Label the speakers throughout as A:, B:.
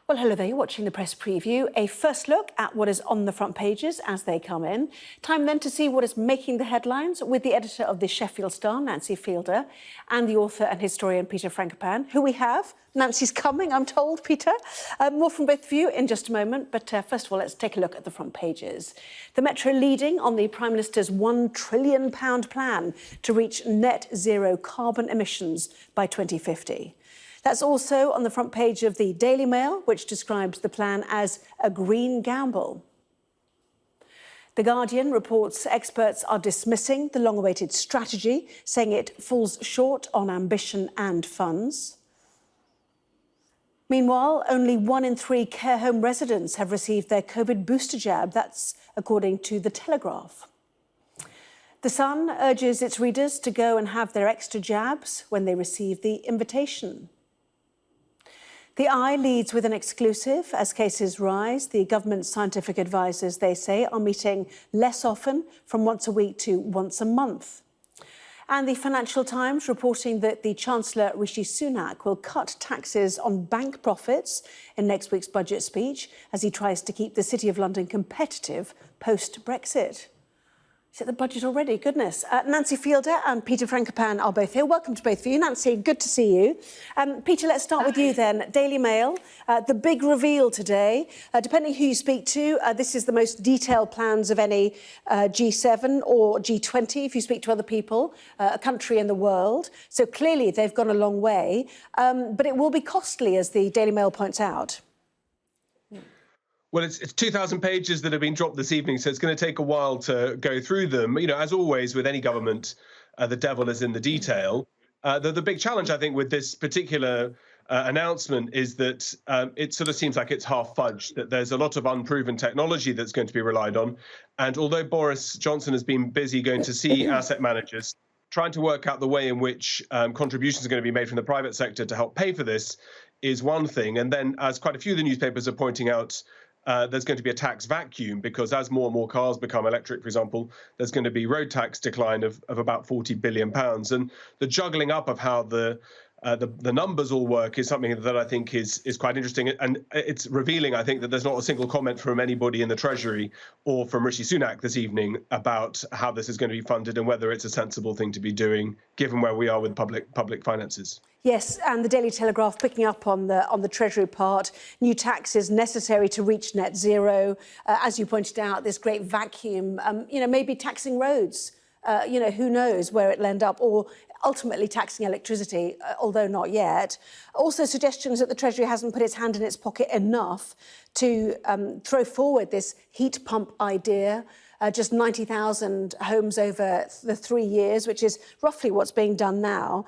A: Well, hello there, you're watching the press preview. A first look at what is on the front pages as they come in. Time then to see what is making the headlines with the editor of the Sheffield Star, Nancy Fielder, and the author and historian, Peter Frankopan, who we have. Nancy's coming, I'm told, Peter. More from both of you in just a moment, but first of all, let's take a look at the front pages. The Metro leading on the Prime Minister's £1 trillion plan to reach net zero carbon emissions by 2050. That's also on the front page of the Daily Mail, which describes the plan as a green gamble. The Guardian reports experts are dismissing the long-awaited strategy, saying it falls short on ambition and funds. Meanwhile, only 1 in 3 care home residents have received their COVID booster jab. That's according to The Telegraph. The Sun urges its readers to go and have their extra jabs when they receive the invitation. The Eye leads with an exclusive. As cases rise, the government's scientific advisers, they say, are meeting less often, from once a week to once a month. And the Financial Times reporting that the Chancellor Rishi Sunak will cut taxes on bank profits in next week's budget speech as he tries to keep the City of London competitive post-Brexit. Is it the budget already? Goodness. Nancy Fielder and Peter Frankopan are both here. Welcome to both of you. Nancy, good to see you. Peter, let's start with you then. Daily Mail, the big reveal today. Depending who you speak to, this is the most detailed plans of any G7 or G20, if you speak to other people, a country in the world. So clearly they've gone a long way, but it will be costly, as the Daily Mail points out.
B: Well, it's 2,000 pages that have been dropped this evening, so it's going to take a while to go through them. You know, as always with any government, the devil is in the detail. The big challenge, I think, with this particular announcement is that it sort of seems like it's half fudged, that there's a lot of unproven technology that's going to be relied on. And although Boris Johnson has been busy going to see asset managers, trying to work out the way in which contributions are going to be made from the private sector to help pay for this is one thing. And then, as quite a few of the newspapers are pointing out, there's going to be a tax vacuum, because as more and more cars become electric, for example, there's going to be road tax decline of about £40 billion. And the juggling up of how the numbers all work is something that I think is quite interesting. And it's revealing, I think, that there's not a single comment from anybody in the Treasury or from Rishi Sunak this evening about how this is going to be funded and whether it's a sensible thing to be doing, given where we are with public finances.
A: Yes, and the Daily Telegraph picking up on the Treasury part, new taxes necessary to reach net zero. As you pointed out, this great vacuum, maybe taxing roads. Who knows where it'll end up, or ultimately taxing electricity, although not yet. Also suggestions that the Treasury hasn't put its hand in its pocket enough to throw forward this heat pump idea. Just 90,000 homes over the 3 years, which is roughly what's being done now.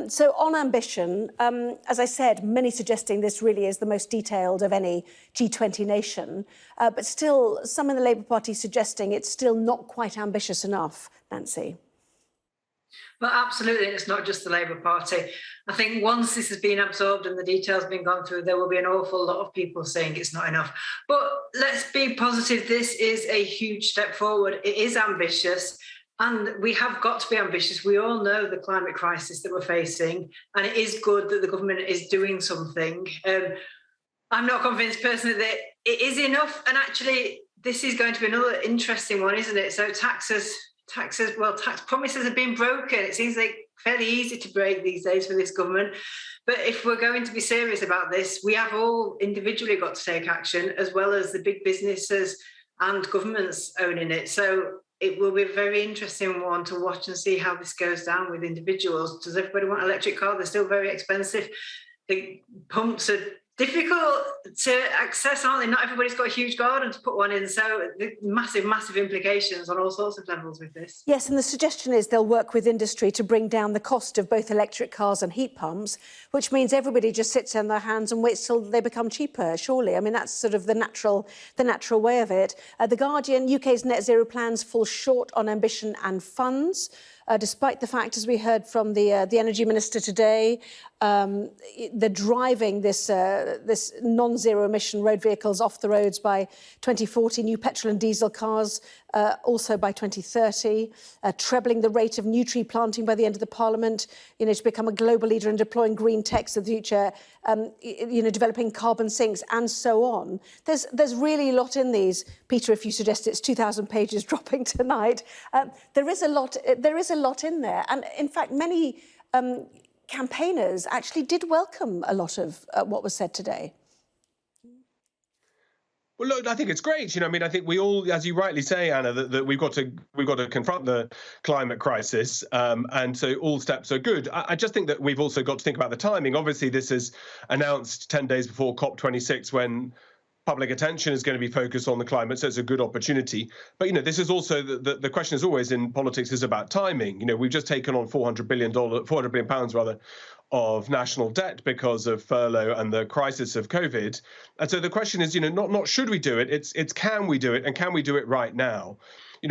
A: So on ambition, as I said, many suggesting this really is the most detailed of any G20 nation, but still some in the Labour Party suggesting it's still not quite ambitious enough. Nancy?
C: Well, absolutely, it's not just the Labour Party. I think once this has been absorbed and the details have been gone through, there will be an awful lot of people saying it's not enough. But let's be positive, this is a huge step forward. It is ambitious, and we have got to be ambitious. We all know the climate crisis that we're facing, and it is good that the government is doing something. I'm not convinced personally that it is enough, and actually this is going to be another interesting one, isn't it? So tax promises have been broken. It seems like fairly easy to break these days for this government. But if we're going to be serious about this, we have all individually got to take action, as well as the big businesses and governments owning it. So it will be a very interesting one to watch and see how this goes down with individuals. Does everybody want an electric car? They're still very expensive. The pumps are difficult to access, aren't they? Not everybody's got a huge garden to put one in, so massive implications on all sorts of levels with this.
A: Yes, and the suggestion is they'll work with industry to bring down the cost of both electric cars and heat pumps, which means everybody just sits on their hands and waits till they become cheaper, surely. I mean, that's sort of the natural way of it. The Guardian, UK's net zero plans fall short on ambition and funds. despite the fact, as we heard from the Energy Minister today, they're driving this non-zero emission road vehicles off the roads by 2040, new petrol and diesel cars also by 2030, trebling the rate of new tree planting by the end of the Parliament, to become a global leader in deploying green techs of the future, developing carbon sinks and so on. There's really a lot in these. Peter, if you suggest it's 2,000 pages dropping tonight, there is a lot in there. And in fact, many campaigners actually did welcome a lot of what was said today.
B: Well, look, I think it's great. I think we all, as you rightly say, Anna, that we've got to confront the climate crisis, and so all steps are good. I just think that we've also got to think about the timing. Obviously, this is announced 10 days before COP26, when public attention is going to be focused on the climate, so it's a good opportunity. But this is also the question is always in politics is about timing. We've just taken on £400 billion of national debt because of furlough and the crisis of COVID. And so the question is, not should we do it? It's can we do it, and can we do it right now?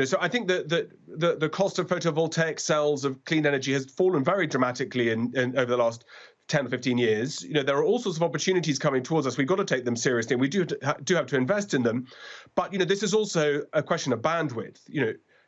B: So I think that the cost of photovoltaic cells of clean energy has fallen very dramatically in over the last 10 or 15 years. There are all sorts of opportunities coming towards us. We've got to take them seriously, and we do have to invest in them. But this is also a question of bandwidth.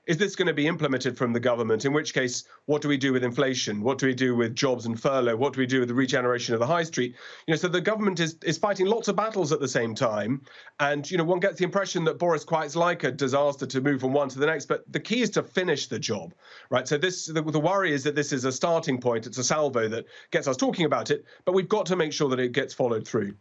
B: Is this going to be implemented from the government? In which case, what do we do with inflation? What do we do with jobs and furlough? What do we do with the regeneration of the high street? So the government is fighting lots of battles at the same time. And, one gets the impression that Boris quite like a disaster to move from one to the next. But the key is to finish the job, right? So the worry is that this is a starting point. It's a salvo that gets us talking about it. But we've got to make sure that it gets followed through.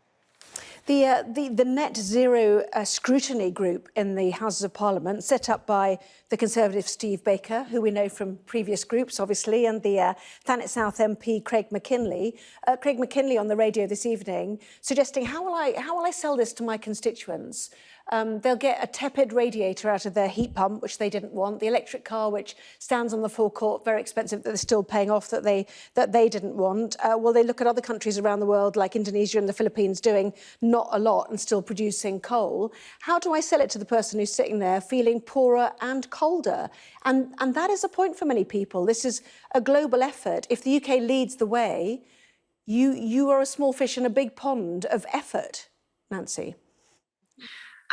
A: The net zero scrutiny group in the Houses of Parliament, set up by the Conservative Steve Baker, who we know from previous groups, obviously, and the Thanet South MP Craig McKinley. Craig McKinley on the radio this evening suggesting, how will I sell this to my constituents? They'll get a tepid radiator out of their heat pump, which they didn't want, the electric car, which stands on the forecourt, very expensive, that they're still paying off, that they didn't want. Will they look at other countries around the world, like Indonesia and the Philippines, doing not a lot and still producing coal? How do I sell it to the person who's sitting there feeling poorer and colder? And that is a point for many people. This is a global effort. If the UK leads the way, you are a small fish in a big pond of effort, Nancy.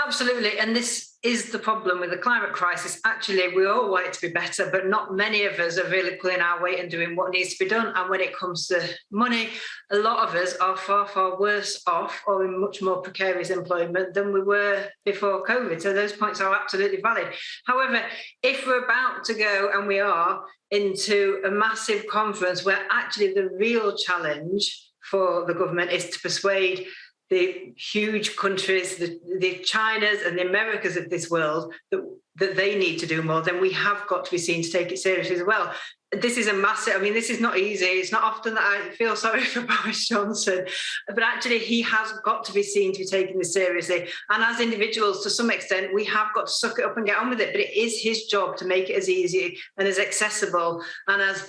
C: Absolutely. And this is the problem with the climate crisis. Actually, we all want it to be better, but not many of us are really pulling our weight and doing what needs to be done. And when it comes to money, a lot of us are far, far worse off or in much more precarious employment than we were before COVID. So those points are absolutely valid. However, if we're about to go, and we are, into a massive conference where actually the real challenge for the government is to persuade the huge countries, the Chinas and the Americas of this world, that they need to do more, then we have got to be seen to take it seriously as well. This is a massive, this is not easy. It's not often that I feel sorry for Boris Johnson, but actually he has got to be seen to be taking this seriously. And as individuals, to some extent, we have got to suck it up and get on with it. But it is his job to make it as easy and as accessible and as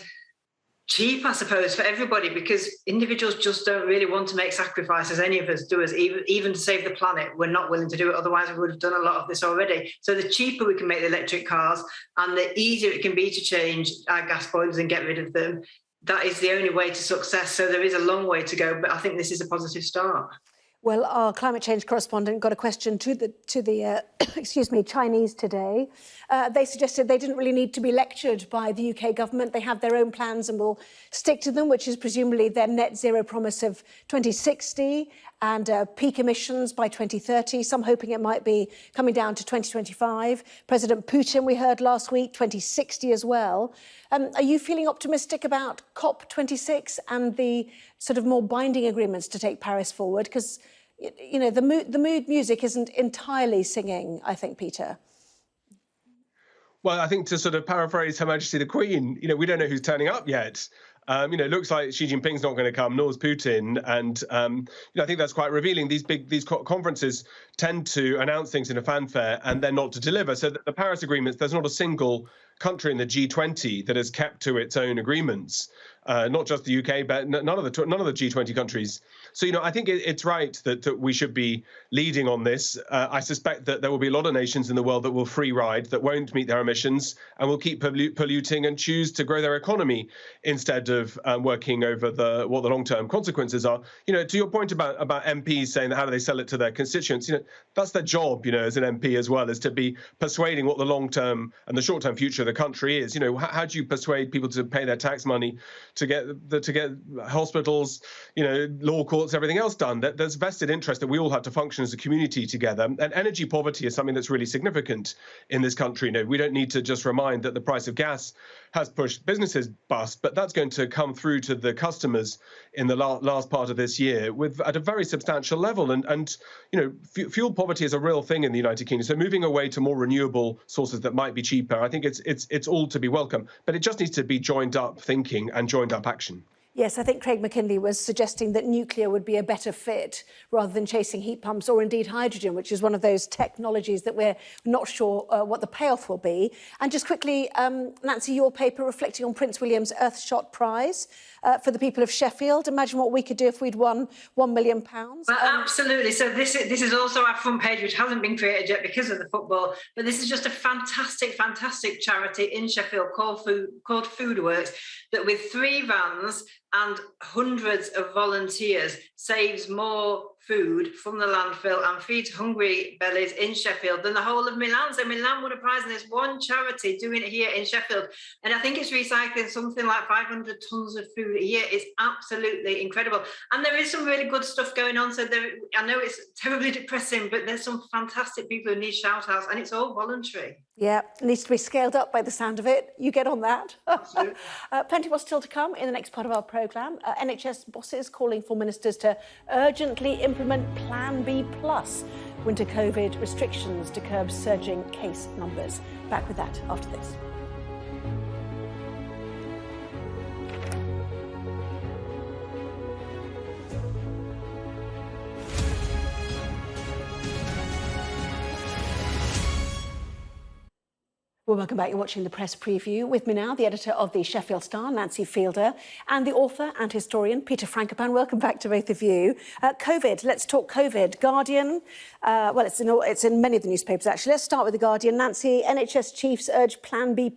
C: cheap, I suppose, for everybody, because individuals just don't really want to make sacrifices. Any of us do, even to save the planet. We're not willing to do it. Otherwise, we would have done a lot of this already. So the cheaper we can make the electric cars and the easier it can be to change our gas boilers and get rid of them, that is the only way to success. So there is a long way to go, but I think this is a positive start.
A: Well, our climate change correspondent got a question to the Chinese today. They suggested they didn't really need to be lectured by the UK government. They have their own plans and will stick to them, which is presumably their net zero promise of 2060 and peak emissions by 2030, some hoping it might be coming down to 2025. President Putin, we heard last week, 2060 as well. Are you feeling optimistic about COP26 and the sort of more binding agreements to take Paris forward? Because, the mood music isn't entirely singing, I think, Peter.
B: Well, I think to sort of paraphrase Her Majesty the Queen, we don't know who's turning up yet. It looks like Xi Jinping's not going to come, nor is Putin. And, I think that's quite revealing. These conferences tend to announce things in a fanfare and then not to deliver. So the Paris agreements, there's not a single country in the G20 that has kept to its own agreements. Not just the UK, but none of the G20 countries So, I think it's right that we should be leading on this. I suspect that there will be a lot of nations in the world that will free ride, that won't meet their emissions and will keep polluting and choose to grow their economy instead of working over what the long-term consequences are. To your point about MPs saying that how do they sell it to their constituents, that's their job, as an MP as well, is to be persuading what the long-term and the short-term future of the country is. How do you persuade people to pay their tax money to get hospitals, law courts, everything else done? There's vested interest that we all have to function as a community together. And energy poverty is something that's really significant in this country. We don't need to just remind that the price of gas has pushed businesses bust, but that's going to come through to the customers in the last part of this year at a very substantial level. And fuel poverty is a real thing in the United Kingdom. So moving away to more renewable sources that might be cheaper, I think it's all to be welcome. But it just needs to be joined up thinking and joined up action.
A: Yes, I think Craig McKinley was suggesting that nuclear would be a better fit rather than chasing heat pumps or indeed hydrogen, which is one of those technologies that we're not sure what the payoff will be. And just quickly, Nancy, your paper reflecting on Prince William's Earthshot Prize for the people of Sheffield. Imagine what we could do if we'd won £1 million.
C: Well, absolutely. So this is also our front page, which hasn't been created yet because of the football. But this is just a fantastic charity in Sheffield called Foodworks that with 3 vans and hundreds of volunteers saves more food from the landfill and feeds hungry bellies in Sheffield than the whole of Milan. So Milan won a prize and there's one charity doing it here in Sheffield. And I think it's recycling something like 500 tonnes of food a year. It's absolutely incredible. And there is some really good stuff going on. So I know it's terribly depressing, but there's some fantastic people who need shout outs and it's all voluntary.
A: Yeah, it needs to be scaled up by the sound of it. You get on that.
C: Absolutely.
A: Plenty more still to come in the next part of our programme. NHS bosses calling for ministers to urgently implement Plan B+, winter COVID restrictions to curb surging case numbers. Back with that after this. Well, welcome back. You're watching the press preview. With me now, the editor of the Sheffield Star, Nancy Fielder, and the author and historian, Peter Frankopan. Welcome back to both of you. COVID, let's talk COVID. Guardian, well, it's in many of the newspapers, actually. Let's start with the Guardian. Nancy, NHS chiefs urge Plan B+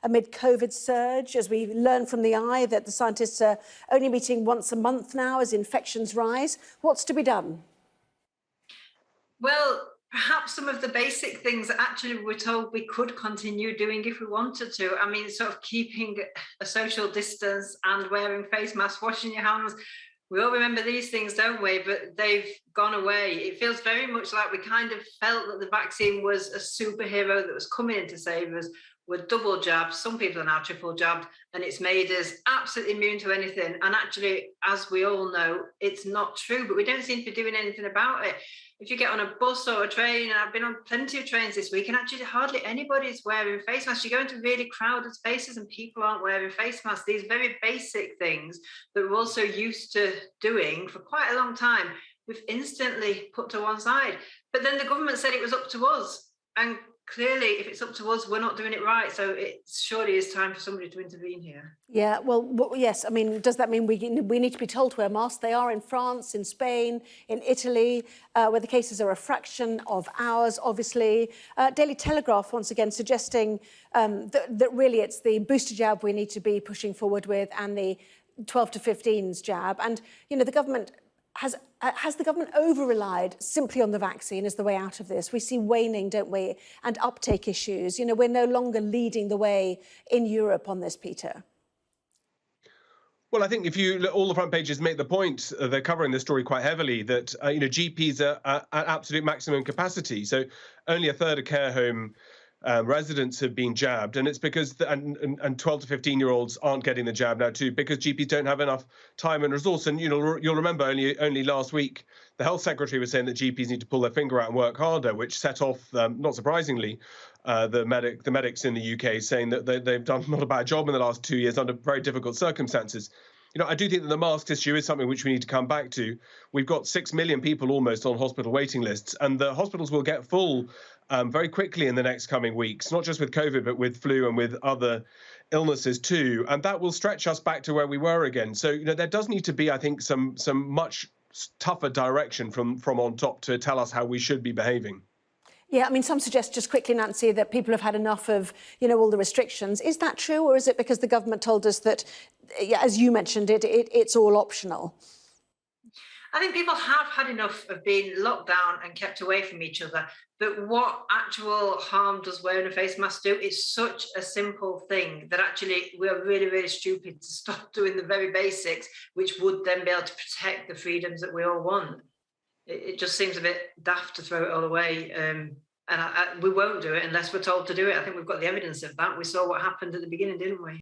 A: amid COVID surge, as we learn from the Eye that the scientists are only meeting once a month now as infections rise. What's to be done?
C: Well, perhaps some of the basic things that actually we're told we could continue doing if we wanted to. I mean, sort of keeping a social distance and wearing face masks, washing your hands. We all remember these things, don't we? But they've gone away. It feels very much like we kind of felt that the vaccine was a superhero that was coming in to save us. We're double jabbed. Some people are now triple jabbed, and it's made us absolutely immune to anything. And actually, as we all know, it's not true, but we don't seem to be doing anything about it. If you get on a bus or a train, and I've been on plenty of trains this week, and actually hardly anybody's wearing face masks. You go into really crowded spaces and people aren't wearing face masks. These very basic things that we're also used to doing for quite a long time, we've instantly put to one side. But then the government said it was up to us. And clearly, if it's up to us, we're not doing it right. So it surely is time for somebody to intervene here.
A: Yeah, well, yes. I mean, does that mean we need to be told to wear masks? They are in France, in Spain, in Italy, where the cases are a fraction of ours, obviously. Daily Telegraph, once again, suggesting that really it's the booster jab we need to be pushing forward with and the 12 to 15s jab. And, the government has the government over-relied simply on the vaccine as the way out of this? We see waning, don't we, and uptake issues. We're no longer leading the way in Europe on this, Peter.
B: Well, I think if you look, all the front pages make the point, they're covering this story quite heavily, that GPs are at absolute maximum capacity. So only a third of care home residents have been jabbed, and it's because and 12 to 15-year-olds aren't getting the jab now too, because GPs don't have enough time and resource. And you'll remember only last week the health secretary was saying that GPs need to pull their finger out and work harder, which set off, not surprisingly, the medics in the UK saying that they've done not a bad job in the last 2 years under very difficult circumstances. I do think that the mask issue is something which we need to come back to. We've got 6 million people almost on hospital waiting lists, and the hospitals will get full very quickly in the next coming weeks, not just with COVID, but with flu and with other illnesses too, and that will stretch us back to where we were again. So, there does need to be, I think, some much tougher direction from on top to tell us how we should be behaving.
A: Yeah, I mean, some suggest, just quickly, Nancy, that people have had enough of, all the restrictions. Is that true, or is it because the government told us that, as you mentioned, it's all optional?
C: I think people have had enough of being locked down and kept away from each other. But what actual harm does wearing a face mask do? It's such a simple thing that actually we are really, really stupid to stop doing the very basics, which would then be able to protect the freedoms that we all want. It just seems a bit daft to throw it all away. And we won't do it unless we're told to do it. I think we've got the evidence of that. We saw what happened at the beginning, didn't we?